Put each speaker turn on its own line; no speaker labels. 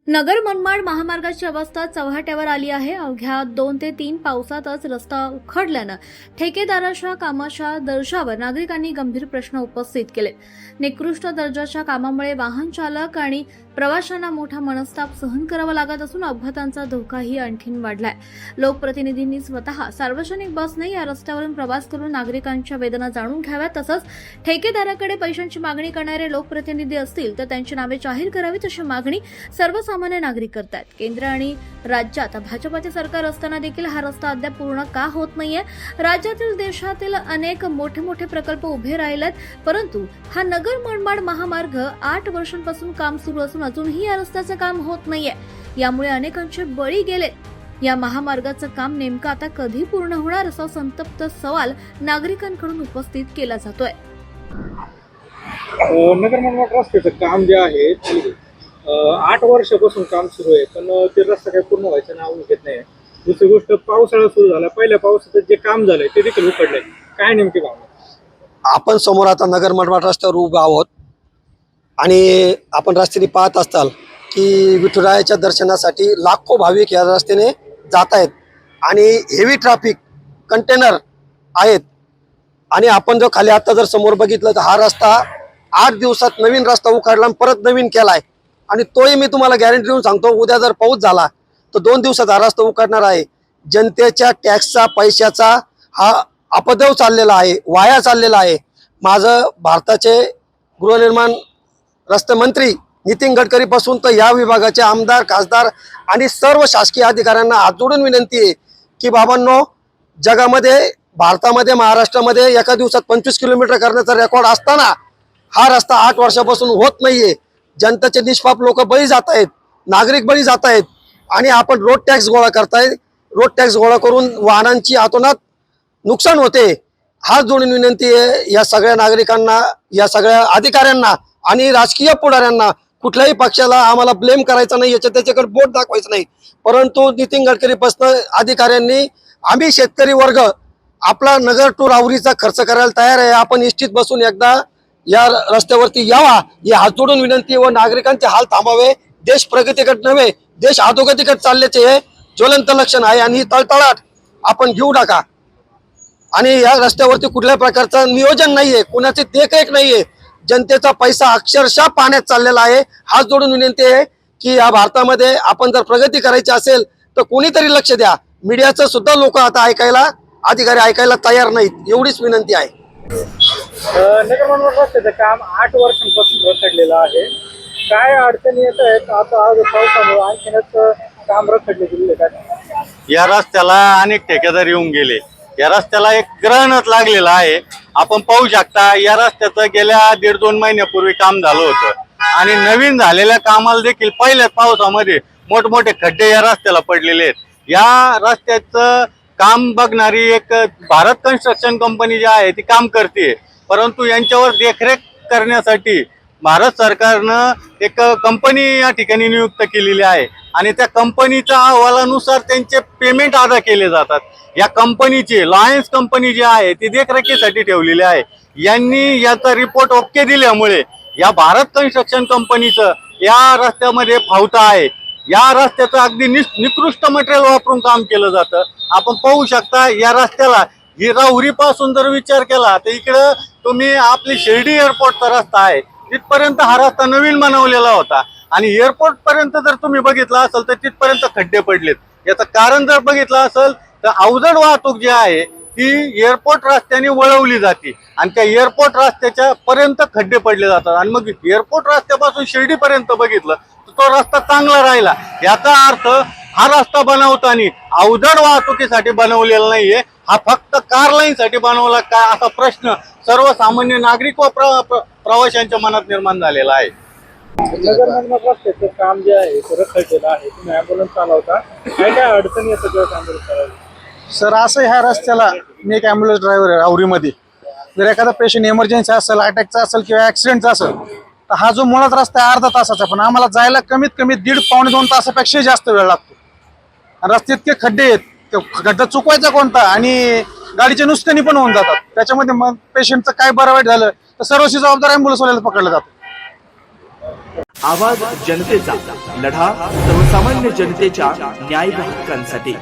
नगर मनमाड महामार्गाची अवस्था चव्हाट्यावर आली आहे। अवघ्या 2 ते 3 पावसातच रस्ता उखडल्यानं ठेकेदाराच्या कामाच्या दर्जावर नागरिकांनी गंभीर प्रश्न उपस्थित केले। निकृष्ट दर्जाच्या कामामुळे वाहन चालक आणि प्रवाशांना मोठा मनस्ताप सहन करावा लागत असून अपघातांचा धोकाही आणखीन वाढलाय। लोकप्रतिनिधींनी स्वतः सार्वजनिक बसने या रस्त्यावरून प्रवास करून नागरिकांच्या वेदना जाणून घ्याव्यात, तसंच ठेकेदाराकडे पैशांची मागणी करणारे लोकप्रतिनिधी असतील तर त्यांची नावे जाहीर करावीत अशी मागणी सर्वसामान्य नागरिक करतात। केंद्र आणि राज्यात भाजपचे सरकार असताना देखील हा रस्ता अद्याप पूर्ण का होत नाहीये? राज्यातील देशातील अनेक मोठे प्रकल्प उभे राहिलेत, परंतु हा नगर मनमाड महामार्ग 8 वर्षांपासून काम सुरू असून अजूनही या रस्त्याचं काम होत नाहीये। यामुळे अनेकांचे बळी गेले। या महामार्गाचं काम नेमकं आता कधी पूर्ण होणार असा संतप्त सवाल नागरिकांकडून उपस्थित केला जातोय।
नगर मनमाड रस्त्याचं काम जे आहे 8 वर्षापासून काम सुरू आहे, पण ते रस्ता काही पूर्ण व्हायचं नाव घेत नाही। दुसरी गोष्ट, पावसाळा सुरू झाला, पहिल्या पावसाचं जे काम झालंय ते देखील उकडलंय। काय नेमकी भावना?
आपण समोर आता नगर मनमाड रस्त्यावर उभे आहोत आणि आपण रस्त्याने पाहत असताल की विठुरायाच्या दर्शनासाठी लाखो भाविक या रस्त्याने जात आहेत आणि हेवी ट्रॅफिक कंटेनर आहेत। आणि आपण जो खाली आता जर समोर बघितलं तर हा रस्ता 8 दिवसात नवीन रस्ता उखाडला, परत नवीन केलाय आणि तोही मी तुम्हाला गॅरंटी देऊन सांगतो, उद्या जर पाऊस झाला तर 2 दिवसात हा रस्ता उखाडणार आहे। जनतेच्या टॅक्सचा पैशाचा हा अपव्यय चाललेला आहे, वाया चाललेला आहे। माझं भारताचे गृहनिर्माण रस्ते मंत्री नितीन गडकरी पासून तर या विभागाचे आमदार, खासदार आणि सर्व शासकीय अधिकाऱ्यांना हात जोडून विनंती आहे की बाबांनो, जगामध्ये, भारतामध्ये, महाराष्ट्रामध्ये एका दिवसात 25 किलोमीटर करण्याचा रेकॉर्ड असताना हा रस्ता 8 वर्षापासून होत नाहीये। जनतेचे निष्पाप लोक बळी जात आहेत, नागरिक बळी जात आहेत आणि आपण रोड टॅक्स गोळा करताय। रोड टॅक्स गोळा करून वाहनांची अतोनात नुकसान होते। हात जोडून विनंती आहे या सगळ्या नागरिकांना, या सगळ्या अधिकाऱ्यांना आणि राजकीय पुढाऱ्यांना, कुठल्याही पक्षाला आम्हाला ब्लेम करायचा नाही, त्याच्याकडे बोट दाखवायचं नाही, परंतु नितीन गडकरी पासून अधिकाऱ्यांनी आम्ही शेतकरी वर्ग आपला नगर टू राहुरीचा खर्च करायला तयार आहे। आपण निश्चित बसून एकदा या रस्त्यावरती यावा, ही हात जोडून विनंती व नागरिकांचे हाल थांबावे। देश प्रगतीकडे नव्हे, देश अधोगतीकडे चालल्याचे हे ज्वलंत लक्षण आहे आणि तळतळाट आपण घेऊ टाका। आणि या रस्त्यावरती कुठल्याही प्रकारचं नियोजन नाहीये, कुणाची देखरेख नाहीये, जनतेचा पैसा अक्षरशः पाण्यात चाललेला आहे। हात जोडून विनंती आहे की या भारतामध्ये आपण जर प्रगती करायची असेल तर कोणीतरी लक्ष द्या। मीडियाचं सुद्धा लोक आता अधिकारी ऐकायला तयार नाहीत, एवढीच विनंती आहे।
नगर मनमाड रस्त्याचं काम 8 वर्षांपासून रखडलेलं आहे। काय अडचणी येत आहेत आता आज पावसामुळे? आणखीनच काम रखडले गेले काय?
या रस्त्याला अनेक ठेकेदार येऊन गेले। या रस्त्याला एक ग्रहणच लागलेलं आहे। आपण पाहू शकता या रस्त्याचं गेल्या 1.5-2 महिन्यापूर्वी काम झालं होतं आणि नवीन झालेल्या कामाला देखील पहिल्याच पावसामध्ये मोठमोठे खड्डे या रस्त्याला पडलेले आहेत। या रस्त्याचं काम बघणारी एक भारत कन्स्ट्रक्शन कंपनी जी आहे ती काम करते, परंतु यांच्यावर देखरेख करण्यासाठी भारत सरकारनं एक कंपनी या ठिकाणी नियुक्त केलेली आहे आणि त्या कंपनीच्या अहवालानुसार त्यांचे पेमेंट अदा केले जातात। या कंपनीची लॉयन्स कंपनी जी आहे ती देखरेखीसाठी ठेवलेली आहे। यांनी याचा रिपोर्ट ओके दिल्यामुळे या भारत कन्स्ट्रक्शन कंपनीचं या रस्त्यामध्ये फावता आहे। या रस्त्याचं अगदी निकृष्ट मटेरियल वापरून काम केलं जातं। आपण पाहू शकता या रस्त्याला ही राहुरी पासून जर विचार केला तर इकडं तुम्ही आपली शिर्डी एअरपोर्टचा रस्ता आहे, तिथपर्यंत हा रस्ता नवीन बनवलेला होता आणि एअरपोर्ट पर्यंत जर तुम्ही बघितला असेल तर तिथपर्यंत खड्डे पडलेत। याचं कारण जर बघितलं असेल तर अवजड वाहतूक जी आहे ती एअरपोर्ट रस्त्याने वळवली जाते आणि त्या एअरपोर्ट रस्त्याच्या पर्यंत खड्डे पडले जातात आणि मग एअरपोर्ट रस्त्यापासून शिर्डीपर्यंत बघितलं तर तो रस्ता चांगला राहिला। याचा अर्थ हा रस्ता बनवताना अवजड वाहतुकीसाठी बनवलेला नाहीये, हा फक्त कार लाईनसाठी बनवला काय असा प्रश्न सर्वसामान्य नागरिक व प्रवाशांच्या मनात निर्माण झालेला आहे।
नगर मनमाड रस्त्याचं काम जे आहे ते रखडलेलं आहे। तुम्ही ॲम्ब्युलन्स चालवता, काय अडचणी येतात जेव्हा ॲम्ब्युलन्स चालवता?
सर, असं ह्या रस्त्याला मी एक ॲम्ब्युलन्स ड्रायव्हर आहे राहुरीमध्ये। जर एखादा पेशंट इमर्जन्सी असेल, अटॅकचा असेल किंवा ॲक्सिडेंटचा असेल तर हा जो मुळात रस्ता आहे अर्धा तासाचा, पण आम्हाला जायला कमीत कमी 1.5-2 तासापेक्षाही जास्त वेळ लागतो। रस्ते इतके खड्डे आहेत, खड्डा चुकवायचा कोणता आणि गाडीचे नुकसानी पण होऊन जातात। त्याच्यामध्ये मग पेशंटचं काय बरं वाईट झालं तर सर्वस्वी जबाबदार ॲम्ब्युलन्सवाल्याला पकडलं जातं।
आवाज जनतेचा, लढा सर्वसामान्य जनतेच्या न्याय हक्कांसाठी.